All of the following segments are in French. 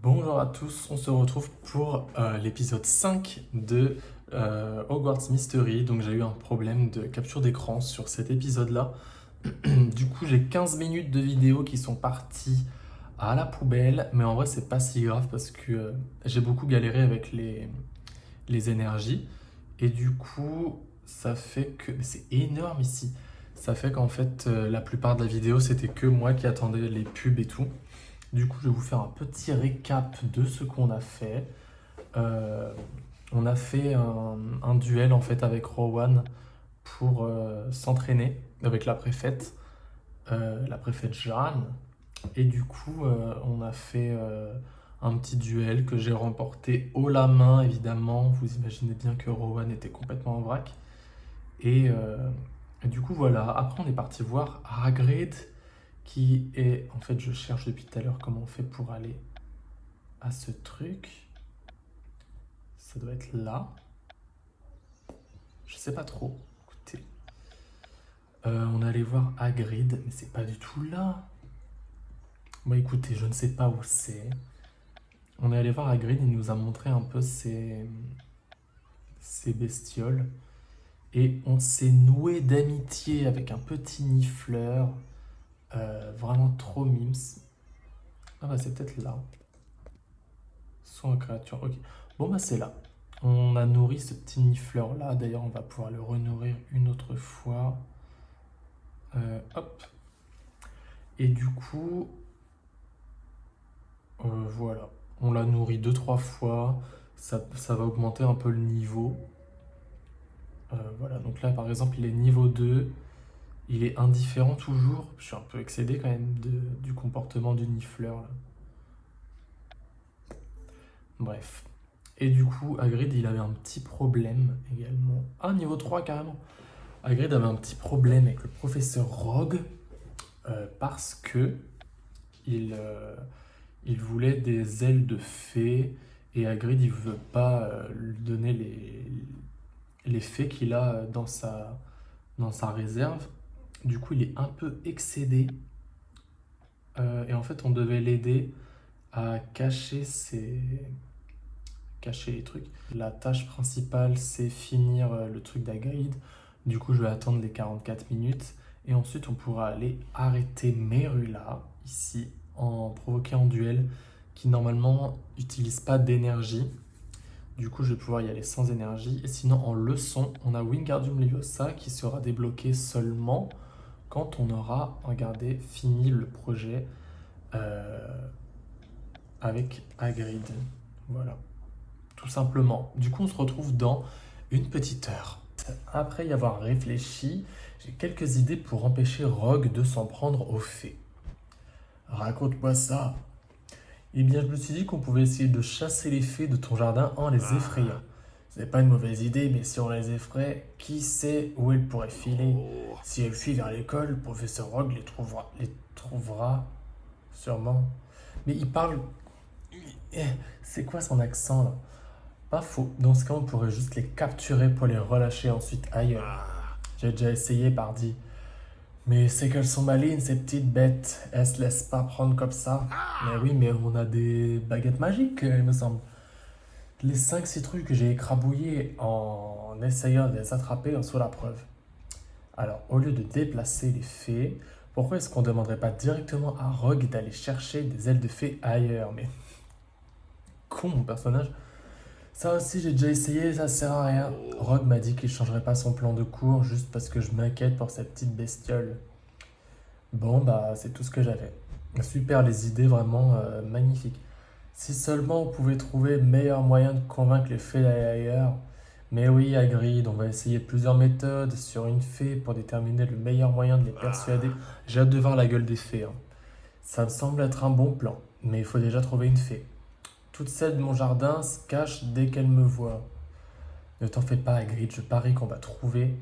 Bonjour à tous, on se retrouve pour l'épisode 5 de Hogwarts Mystery. Donc j'ai eu un problème de capture d'écran sur cet épisode-là. Du coup j'ai 15 minutes de vidéo qui sont parties à la poubelle, mais en vrai c'est pas si grave parce que j'ai beaucoup galéré avec les énergies. Et du coup ça fait que... mais c'est énorme ici. Ça fait qu'en fait la plupart de la vidéo c'était que moi qui attendais les pubs et tout. Du coup, je vais vous faire un petit récap de ce qu'on a fait. Euh, on a fait un duel en fait avec Rowan pour s'entraîner avec la préfète Jeanne. Et du coup, on a fait un petit duel que j'ai remporté haut la main, évidemment. Vous imaginez bien que Rowan était complètement en vrac. Et, euh, et du coup, voilà. Après, on est parti voir Hagrid, qui est... En fait, je cherche depuis tout à l'heure comment on fait pour aller à ce truc. Ça doit être là. Je sais pas trop. Écoutez. On allait voir Hagrid, mais c'est pas du tout là. Bon, écoutez, je ne sais pas où c'est. On est allé voir Hagrid, il nous a montré un peu ses bestioles. Et on s'est noué d'amitié avec un petit nifleur. Vraiment trop mimes. Ah bah c'est peut-être là. Soit créature. Ok. Bon bah c'est là. On a nourri ce petit nifleur là. D'ailleurs on va pouvoir le renourrir une autre fois. Hop. Et du coup, voilà. On l'a nourri deux trois fois. Ça va augmenter un peu le niveau. Voilà. Donc là, par exemple, il est niveau 2. Il est indifférent toujours. Je suis un peu excédé quand même du comportement du nifleur, là. Bref. Et du coup, Hagrid, il avait un petit problème également. Ah, niveau 3 carrément. Hagrid avait un petit problème avec le professeur Rogue parce que il voulait des ailes de fée et Hagrid il veut pas lui donner les fées qu'il a dans sa réserve. Du coup, il est un peu excédé et en fait, on devait l'aider à cacher les trucs. La tâche principale, c'est finir le truc d'Hagrid. Du coup, je vais attendre les 44 minutes et ensuite, on pourra aller arrêter Merula ici en provoquant un duel qui normalement n'utilise pas d'énergie. Du coup, je vais pouvoir y aller sans énergie. Et sinon, en leçon, on a Wingardium Leviosa qui sera débloqué seulement quand on aura, regardez, fini le projet euh, avec Hagrid. Voilà, tout simplement. Du coup, on se retrouve dans une petite heure. Après y avoir réfléchi, j'ai quelques idées pour empêcher Rogue de s'en prendre aux fées. Raconte-moi ça. Eh bien, je me suis dit qu'on pouvait essayer de chasser les fées de ton jardin en les effrayant. C'est pas une mauvaise idée, mais si on les effraie, qui sait où elles pourraient filer? Si elles fuient vers l'école, le professeur Rogue les trouvera sûrement. Mais il parle. C'est quoi son accent là? Pas faux. Dans ce cas, on pourrait juste les capturer pour les relâcher ensuite ailleurs. J'ai déjà essayé, pardi. Mais c'est qu'elles sont malines, ces petites bêtes. Elles se laissent pas prendre comme ça. Mais oui, mais on a des baguettes magiques, il me semble. Les 5 citrouilles que j'ai écrabouillées en essayant de les attraper en sont la preuve. Alors, au lieu de déplacer les fées, pourquoi est-ce qu'on ne demanderait pas directement à Rogue d'aller chercher des ailes de fées ailleurs? Mais con, mon personnage. Ça aussi, j'ai déjà essayé, ça sert à rien. Rogue m'a dit qu'il changerait pas son plan de cours juste parce que je m'inquiète pour cette petite bestiole. Bon, bah, c'est tout ce que j'avais. Super, les idées vraiment magnifiques. Si seulement on pouvait trouver meilleur moyen de convaincre les fées d'aller ailleurs. Mais oui, Hagrid, on va essayer plusieurs méthodes sur une fée pour déterminer le meilleur moyen de les persuader. J'ai hâte de voir la gueule des fées, hein. Ça me semble être un bon plan, mais il faut déjà trouver une fée. Toutes celles de mon jardin se cachent dès qu'elles me voient. Ne t'en fais pas, Hagrid, je parie qu'on va trouver.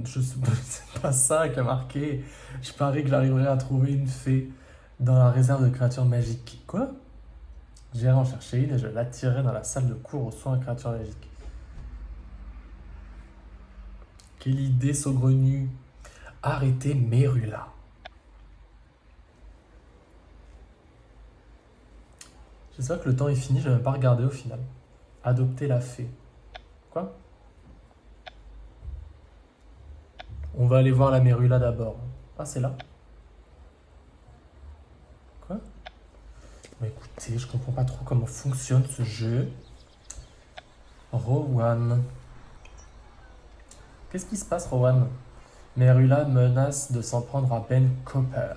C'est pas ça qui a marqué. Je parie que j'arriverai à trouver une fée dans la réserve de créatures magiques. Quoi? J'irai en chercher une et je l'attirerai dans la salle de cours aux soins à créatures magiques. Quelle idée saugrenue! Arrêtez Merula. J'espère que le temps est fini, je vais même pas regarder au final. Adopter la fée. Quoi? On va aller voir la Mérula d'abord. Ah, c'est là? Quoi? Bah écoutez, je comprends pas trop comment fonctionne ce jeu. Rowan. Qu'est-ce qui se passe, Rowan? Mérula menace de s'en prendre à Ben Cooper.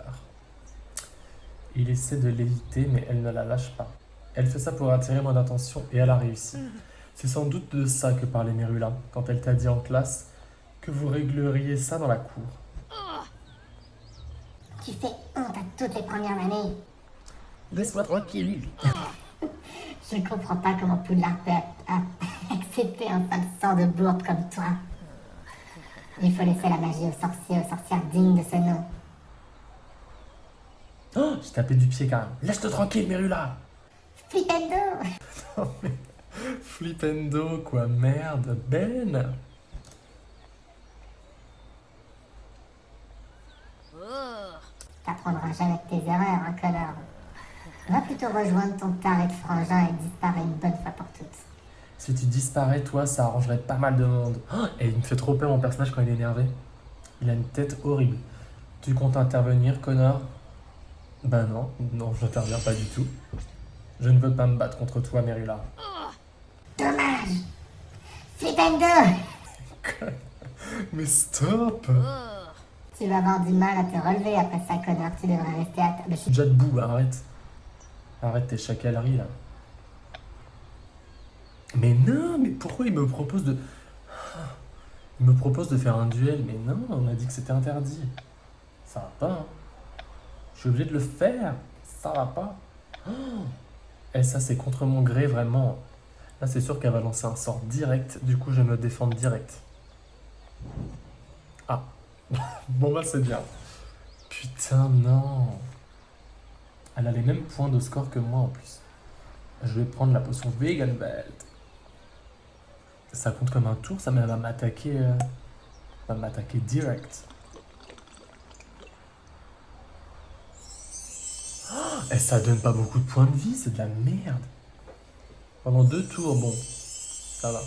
Il essaie de l'éviter, mais elle ne la lâche pas. Elle fait ça pour attirer mon attention et elle a réussi. C'est sans doute de ça que parlait Mérula quand elle t'a dit en classe que vous régleriez ça dans la cour. Tu fais honte à toutes les premières années. Laisse-moi tranquille. Je ne comprends pas comment Poudlard peut accepter un sale sort de bourde comme toi. Il faut laisser la magie aux sorcières dignes de ce nom. Oh, j'ai tapé du pied quand même. Laisse-le tranquille, Mérula. Flipendo! Non, mais Flipendo, quoi, merde. Ben. T'apprendras jamais de tes erreurs, hein, Connor. Va plutôt rejoindre ton taré de frangin et disparaître une bonne fois pour toutes. Si tu disparais, toi, ça arrangerait pas mal de monde. Oh, et il me fait trop peur, mon personnage, quand il est énervé. Il a une tête horrible. Tu comptes intervenir, Connor? Ben non, non, je n'interviens pas du tout. Je ne veux pas me battre contre toi, Mérula. Dommage! Flipendo! Mais stop! Tu vas avoir du mal à te relever après ça, Connor. Tu devrais rester à table. Je suis déjà debout, arrête. Arrête tes chacaleries, là. Mais non, mais pourquoi il me propose de... Il me propose de faire un duel, mais non, on a dit que c'était interdit. Ça va pas, hein. Je suis obligé de le faire. Ça va pas. Oh. Et ça, c'est contre mon gré, vraiment. Là, c'est sûr qu'elle va lancer un sort direct. Du coup, je vais me défendre direct. Ah. Bon, bah, c'est bien. Putain, non. Elle a les mêmes points de score que moi, en plus. Je vais prendre la potion Vegan Belt. Ça compte comme un tour, ça, mais elle va m'attaquer... va m'attaquer direct. Et ça donne pas beaucoup de points de vie, c'est de la merde. Pendant 2 tours, bon, ça va.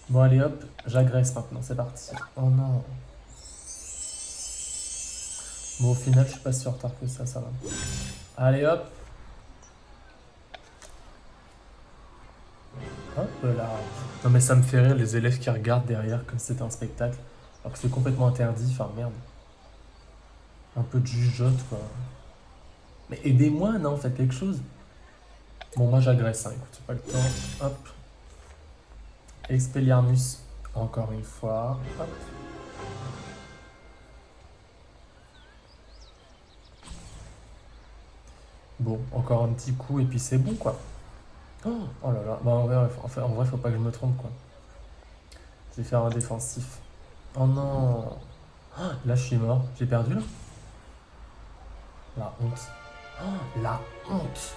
Bon, allez hop, j'agresse maintenant, c'est parti. Oh non. Bon, au final, je suis pas si en retard que ça va. Allez hop. Hop là. Non mais ça me fait rire les élèves qui regardent derrière comme si c'était un spectacle. Alors que c'est complètement interdit, enfin merde. Un peu de jugeote quoi. Mais aidez-moi, non, faites quelque chose. Bon, moi j'agresse, hein, écoute, c'est pas le temps. Hop. Expelliarmus, encore une fois. Hop. Bon, encore un petit coup et puis c'est bon quoi. Oh, oh là là, bah en vrai, faut pas que je me trompe quoi. Je vais faire un défensif. Oh non. Oh, là je suis mort, j'ai perdu là. La honte. Oh, la honte.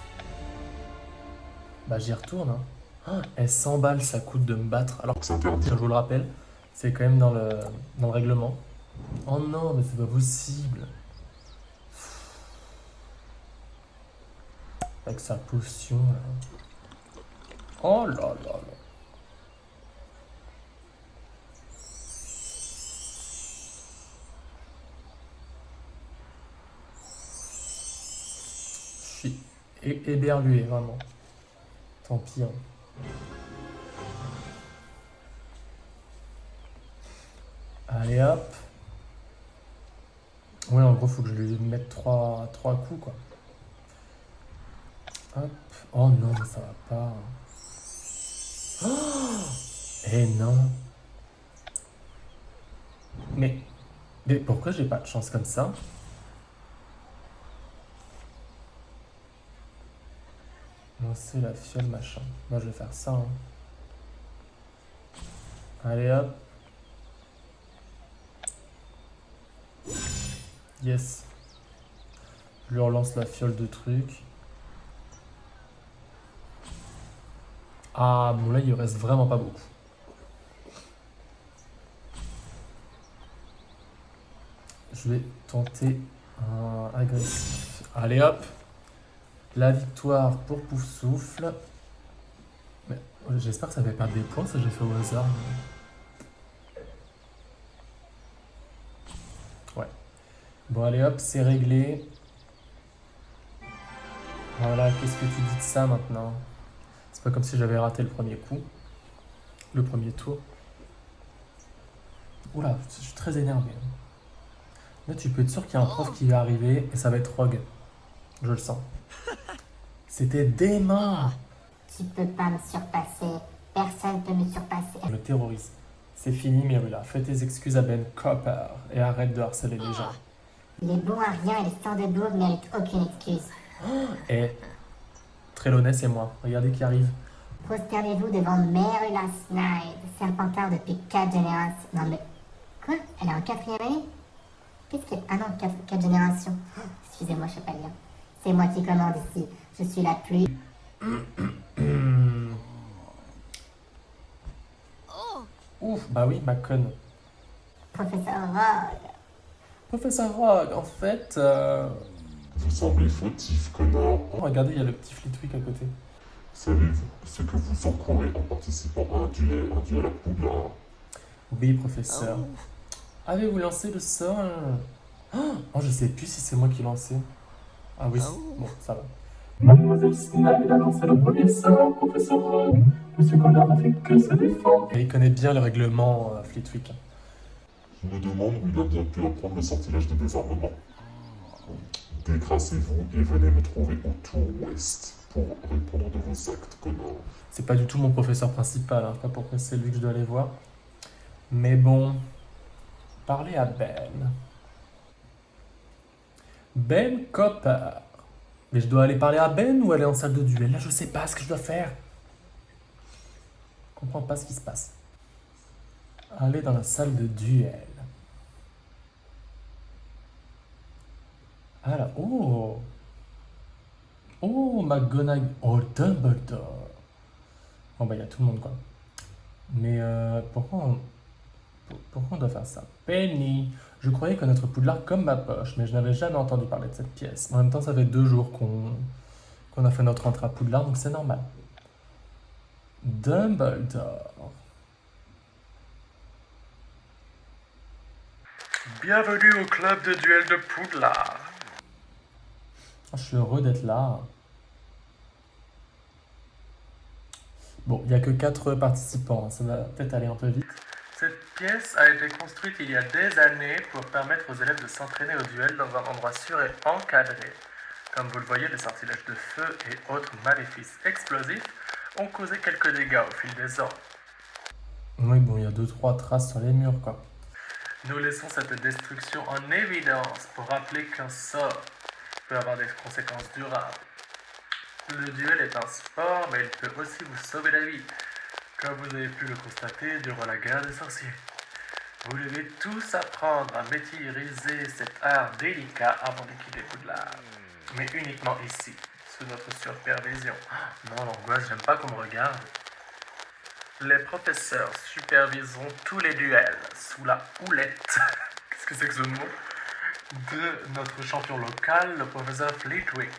Bah j'y retourne. Hein. Oh, et 100 balles ça coûte de me battre. Alors que c'est interdit, je vous le rappelle. C'est quand même dans le règlement. Oh non, mais c'est pas possible. Avec sa potion là. Oh là là là. Je suis éberlué, vraiment. Tant pis. Hein. Allez hop. Ouais, en gros, faut que je lui mette 3 coups, quoi. Hop. Oh non, mais ça va pas. Oh eh non. Mais pourquoi j'ai pas de chance comme ça? Lancer la fiole, machin. Moi, je vais faire ça. Hein. Allez hop. Yes. Je lui relance la fiole de trucs. Ah, bon là, il reste vraiment pas beaucoup. Je vais tenter un agressif. Allez hop. La victoire pour Poufsouffle. Mais, j'espère que ça va perdre des points, ça j'ai fait au hasard. Ouais. Bon, allez hop, c'est réglé. Voilà, qu'est-ce que tu dis de ça maintenant? C'est pas comme si j'avais raté le premier coup. Le premier tour. Oula, je suis très énervé. Là, tu peux être sûr qu'il y a un prof qui va arriver et ça va être Rogue. Je le sens. C'était dément. Tu peux pas me surpasser. Personne peut me surpasser. Le terrorisme. C'est fini, Mirula. Fais tes excuses à Ben Copper et arrête de harceler les gens. Les bons à rien et les Standebourg méritent aucune excuse. Et Trelawney, c'est moi. Regardez qui arrive. Prosternez-vous devant Merula Snide, serpentard depuis 4 générations. Non mais... Quoi? Elle est en 4e année? Qu'est-ce que... Ah non, 4 générations. Oh, excusez-moi, je sais pas lire. C'est moi qui commande ici. Je suis la pluie. Ouf, bah oui, ma conne. Professeur Rogue. Professeur Rogue, en fait... Vous semblez fautif, connard. Oh, regardez, il y a le petit Flitwick à côté. Savez-vous ce que vous encourez en participant à un duel à Poudlard? Oui, professeur. Avez-vous lancé le sort? Oh, je sais plus si c'est moi qui l'ai lancé. Ah oui, bon, ça va. Mademoiselle Snide a lancé le premier sort, professeur Rogue. Monsieur Connard n'a fait que se défendre. Et il connaît bien le règlement, Flitwick. Je me demande où il a bien pu apprendre le sortilège de désarmement. Dégracez-vous et venez me trouver au Tour Ouest pour répondre de vos actes, connard. C'est pas du tout mon professeur principal, hein. Pas pourquoi c'est lui que je dois aller voir. Mais bon, parlez à Ben. Ben Copper. Mais je dois aller parler à Ben ou aller en salle de duel? Là, je sais pas ce que je dois faire. Je comprends pas ce qui se passe. Aller dans la salle de duel. Alors, oh! Oh, McGonagall. Oh, Dumbledore. Bon, bah, il y a tout le monde, quoi. Mais pourquoi on doit faire ça? Penny, je croyais connaître Poudlard comme ma poche, mais je n'avais jamais entendu parler de cette pièce. En même temps, ça fait 2 jours qu'on a fait notre entrée à Poudlard, donc c'est normal. Dumbledore. Bienvenue au club de duel de Poudlard. Je suis heureux d'être là. Bon, il n'y a que 4 participants, ça va peut-être aller un peu vite. Cette pièce a été construite il y a des années pour permettre aux élèves de s'entraîner au duel dans un endroit sûr et encadré. Comme vous le voyez, les sortilèges de feu et autres maléfices explosifs ont causé quelques dégâts au fil des ans. Oui, bon, il y a 2-3 traces sur les murs, quoi. Nous laissons cette destruction en évidence pour rappeler qu'un sort peut avoir des conséquences durables. Le duel est un sport, mais il peut aussi vous sauver la vie, comme vous avez pu le constater durant la guerre des sorciers. Vous devez tous apprendre à maîtriser cet art délicat avant de quitter Poudlard. Mais uniquement ici, sous notre supervision. Non, l'angoisse, j'aime pas qu'on me regarde. Les professeurs superviseront tous les duels sous la houlette. Qu'est-ce que c'est que ce mot? De notre champion local, le professeur Flitwick.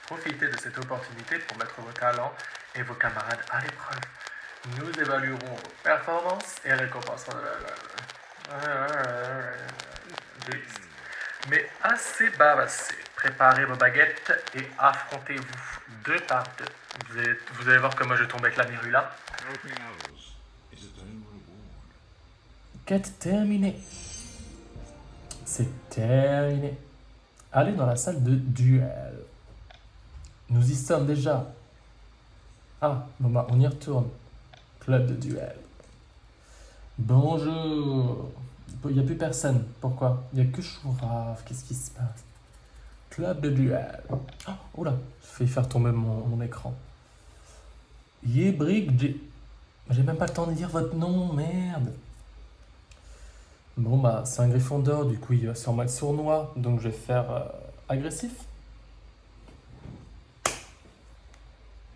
Profitez de cette opportunité pour mettre vos talents et vos camarades à l'épreuve. Nous évaluerons vos performances et récompenserons... Mais assez bavassé. Préparez vos baguettes et affrontez-vous 2 par 2. Vous allez voir comment je tombe avec la Mirula. Quête terminée. C'est terminé. Allez dans la salle de duel. Nous y sommes déjà. Ah, bon bah on y retourne. Club de duel. Bonjour. Il n'y a plus personne. Pourquoi? Il n'y a que Chourave. Qu'est-ce qui se passe? Club de duel. Oh, oula, j'ai failli faire tomber mon écran. Yébrick J. J'ai même pas le temps de lire votre nom, merde. Bon bah c'est un Gryffondor, du coup il va sûrement être sournois, donc je vais faire agressif.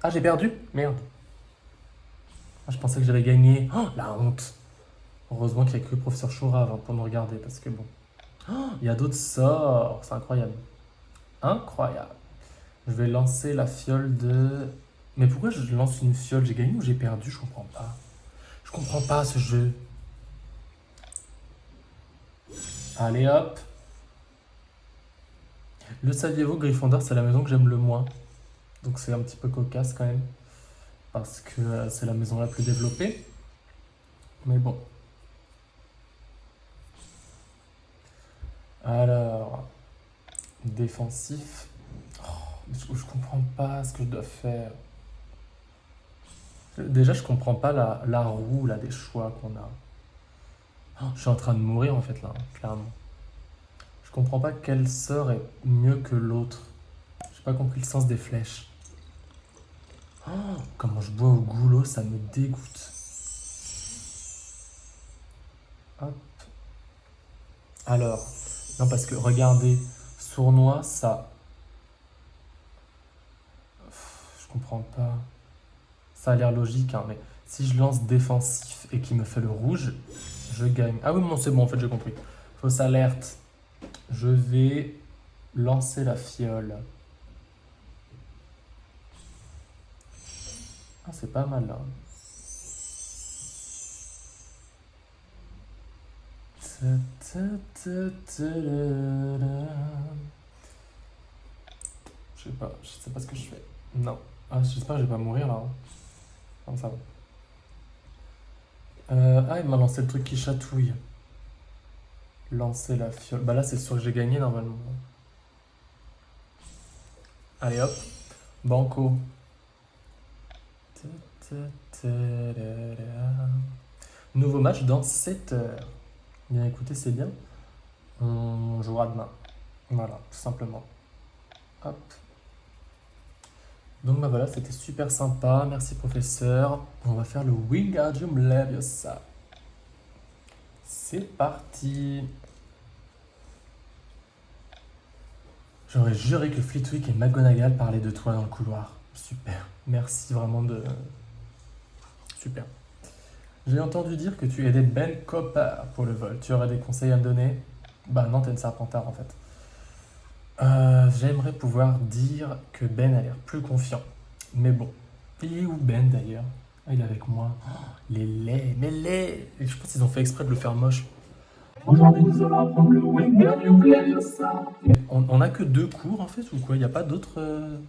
Ah, j'ai perdu? Merde. Ah, je pensais que j'avais gagné. Oh, la honte. Heureusement qu'il n'y a que le professeur Chourave hein, pour nous regarder, parce que bon. Oh, il y a d'autres sorts, c'est incroyable. Incroyable. Je vais lancer la fiole de... Mais pourquoi je lance une fiole? J'ai gagné ou j'ai perdu? Je comprends pas. Je comprends pas ce jeu. Allez hop. Le saviez-vous, Gryffondor, c'est la maison que j'aime le moins. Donc c'est un petit peu cocasse quand même. Parce que c'est la maison la plus développée. Mais bon. Alors, défensif. Oh, je comprends pas ce que je dois faire. Déjà, je comprends pas la roue là, des choix qu'on a. Oh, je suis en train de mourir en fait là, clairement. Je comprends pas quel sort est mieux que l'autre. J'ai pas compris le sens des flèches. Oh, comment je bois au goulot, ça me dégoûte. Hop. Alors, non parce que regardez, sournois, ça... Je comprends pas. Ça a l'air logique, hein, mais si je lance défensif et qu'il me fait le rouge, je gagne. Ah oui, bon, c'est bon, en fait, j'ai compris. Fausse alerte. Je vais lancer la fiole. Ah, c'est pas mal, là. Je sais pas ce que je fais. Non. Ah, j'espère que je vais pas mourir, là. Hein. Non, ça va. Ah, il m'a lancé le truc qui chatouille. Lancer la fiole. Bah là, c'est sûr que j'ai gagné, normalement. Allez, hop. Banco. Nouveau match dans 7 heures. Bien écoutez, c'est bien. On jouera demain. Voilà, tout simplement. Hop. Donc bah voilà, c'était super sympa. Merci professeur. On va faire le Wingardium Leviosa. C'est parti. J'aurais juré que Flitwick et McGonagall parlaient de toi dans le couloir. Super. Merci vraiment de... Super. J'ai entendu dire que tu aidais Ben Copper pour le vol. Tu aurais des conseils à me donner? Bah non, t'es une serpentard en fait. J'aimerais pouvoir dire que Ben a l'air plus confiant. Mais bon, il est où Ben d'ailleurs? Ah, il est avec moi. Oh, les laits, mais laits! Et je pense qu'ils ont fait exprès de le faire moche. Aujourd'hui, nous allons apprendre le Wingardium Leviosa. On a que 2 cours en fait ou quoi? Il n'y a pas d'autres...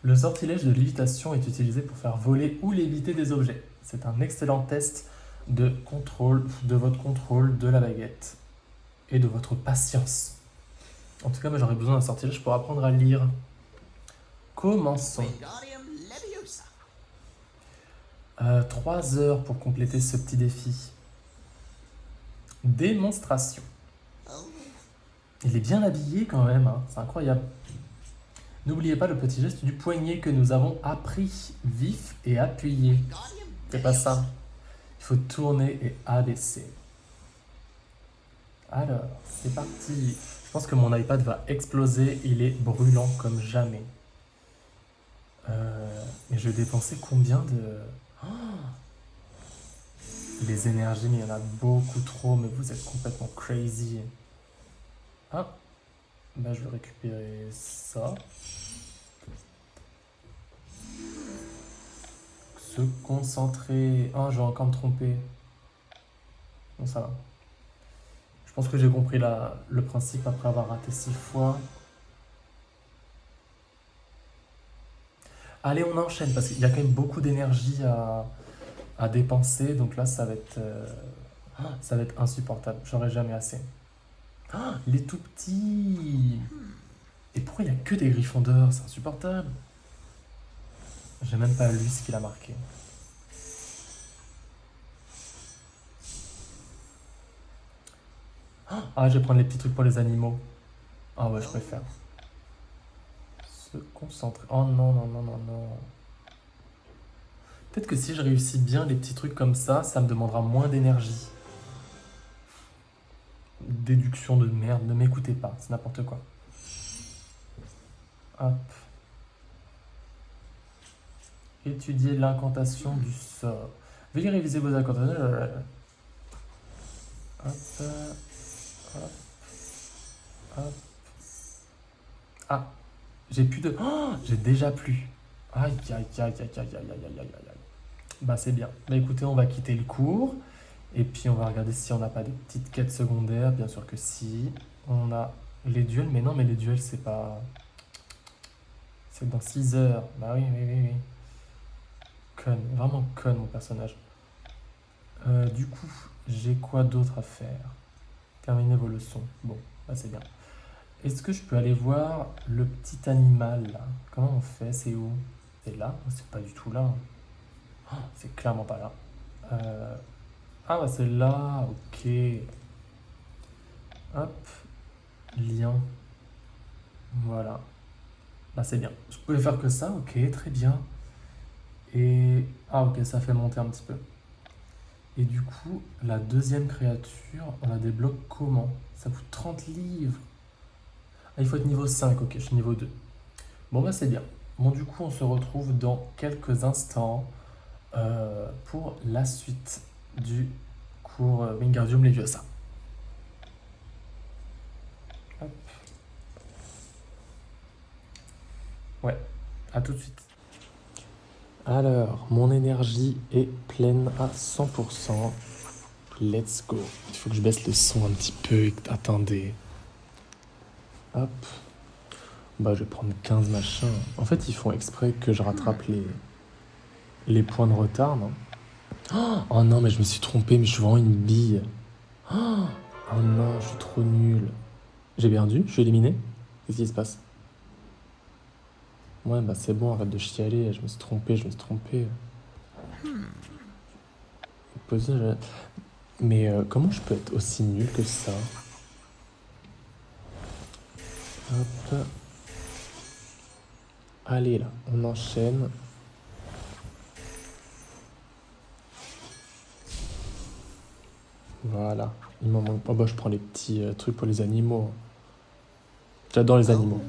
Le sortilège de lévitation est utilisé pour faire voler ou léviter des objets. C'est un excellent test de contrôle, de votre contrôle de la baguette et de votre patience. En tout cas, moi j'aurais besoin d'un sortilège pour apprendre à lire. Commençons. Wingardium Leviosa. 3 heures pour compléter ce petit défi. Démonstration. Oh, Il est bien habillé quand même, hein. C'est incroyable. N'oubliez pas le petit geste du poignet que nous avons appris, vif et appuyé. Wingardium C'est pas ça. Il faut tourner et abaisser. Alors, c'est parti. Je pense que mon iPad va exploser. Il est brûlant comme jamais. Mais je vais dépenser combien de... Oh, les énergies, mais il y en a beaucoup trop. Mais vous êtes complètement crazy. Ah, bah je vais récupérer ça. Se concentrer. Ah, je vais encore me tromper. Bon, ça va. Je pense que j'ai compris le principe après avoir raté 6 fois. Allez, on enchaîne parce qu'il y a quand même beaucoup d'énergie à dépenser. Donc là, ça va être insupportable. J'aurai jamais assez. Ah, il est tout petit. Et pourquoi il n'y a que des Gryffondors? C'est insupportable. J'ai même pas lu ce qu'il a marqué. Ah, je vais prendre les petits trucs pour les animaux. Ah ouais, je préfère. Se concentrer. Oh non, non, non, non, non. Peut-être que si je réussis bien les petits trucs comme ça me demandera moins d'énergie. Déduction de merde, ne m'écoutez pas, c'est n'importe quoi. Hop. Étudier l'incantation du sort. Veuillez réviser vos incantations. Hop, hop, hop. Ah, J'ai plus de... Oh, j'ai déjà plus. Aïe, aïe, aïe, aïe, aïe, aïe, aïe, aïe, aïe, aïe. Bah c'est bien. Bah écoutez, on va quitter le cours. Et puis on va regarder si on n'a pas des petites quêtes secondaires. Bien sûr que si. On a les duels. Mais non, mais les duels, c'est pas... C'est dans 6 heures. Bah oui, oui, oui, oui. Conne. Vraiment conne, mon personnage. Du coup, j'ai quoi d'autre à faire? Terminez vos leçons. Bon, bah c'est bien. Est-ce que je peux aller voir le petit animal là? Comment on fait? C'est où? C'est là? C'est pas du tout là. Oh, c'est clairement pas là. Ah bah c'est là, ok. Hop, lien. Voilà. Bah c'est bien. Je pouvais faire que ça, ok, très bien. Et... Ah ok, ça fait monter un petit peu. Et du coup, la deuxième créature, on la débloque comment? Ça coûte 30 livres. Ah, il faut être niveau 5, ok, je suis niveau 2. Bon bah c'est bien. Bon du coup, on se retrouve dans quelques instants pour la suite du cours Wingardium Leviosa. Hop. Ouais, à tout de suite. Alors, mon énergie est pleine à 100%. Let's go. Il faut que je baisse le son un petit peu. Attendez. Hop. Bah, je vais prendre 15 machins. En fait, ils font exprès que je rattrape les points de retard, non? Oh non, mais je me suis trompé, mais je suis vraiment une bille. Oh non, je suis trop nul. J'ai perdu? Je suis éliminé? Qu'est-ce qui se passe? Ouais, bah c'est bon, arrête de chialer. Je me suis trompé. Mais comment je peux être aussi nul que ça? Hop. Allez là, on enchaîne. Voilà. Il m'en manque pas. Oh bah je prends les petits trucs pour les animaux. J'adore les animaux.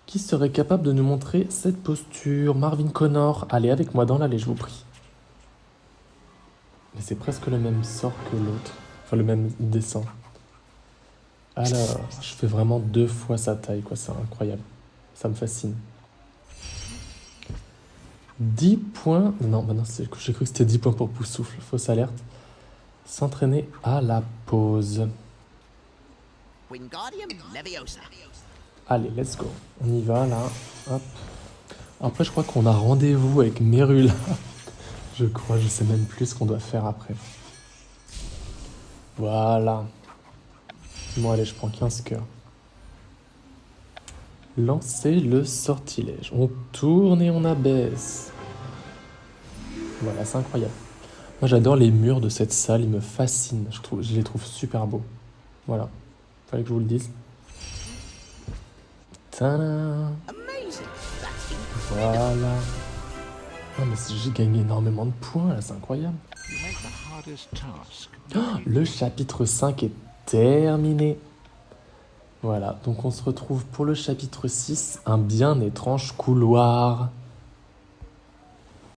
Qui serait capable de nous montrer cette posture? Marvin Connor, allez avec moi dans l'allée, je vous prie. Mais c'est presque le même sort que l'autre. Enfin, le même dessin. Alors, je fais vraiment 2 fois sa taille, quoi. C'est incroyable. Ça me fascine. 10 points... Non, bah non, j'ai cru que c'était 10 points pour Poussoufle. Fausse alerte. S'entraîner à la pause. Wingardium Leviosa. Allez, let's go. On y va, là. Hop. Après, je crois qu'on a rendez-vous avec Merula. Je crois, je sais même plus ce qu'on doit faire après. Voilà. Bon, allez, je prends 15 cœurs. Lancer le sortilège. On tourne et on abaisse. Voilà, c'est incroyable. Moi, j'adore les murs de cette salle. Ils me fascinent. Je les trouve super beaux. Voilà. Fallait que je vous le dise. Tada! Amazing. That's incredible. Voilà. Non, mais j'ai gagné énormément de points, là. C'est incroyable. You make the hardest task. Oh, le chapitre 5 est terminé. Voilà, donc on se retrouve pour le chapitre 6, un bien étrange couloir.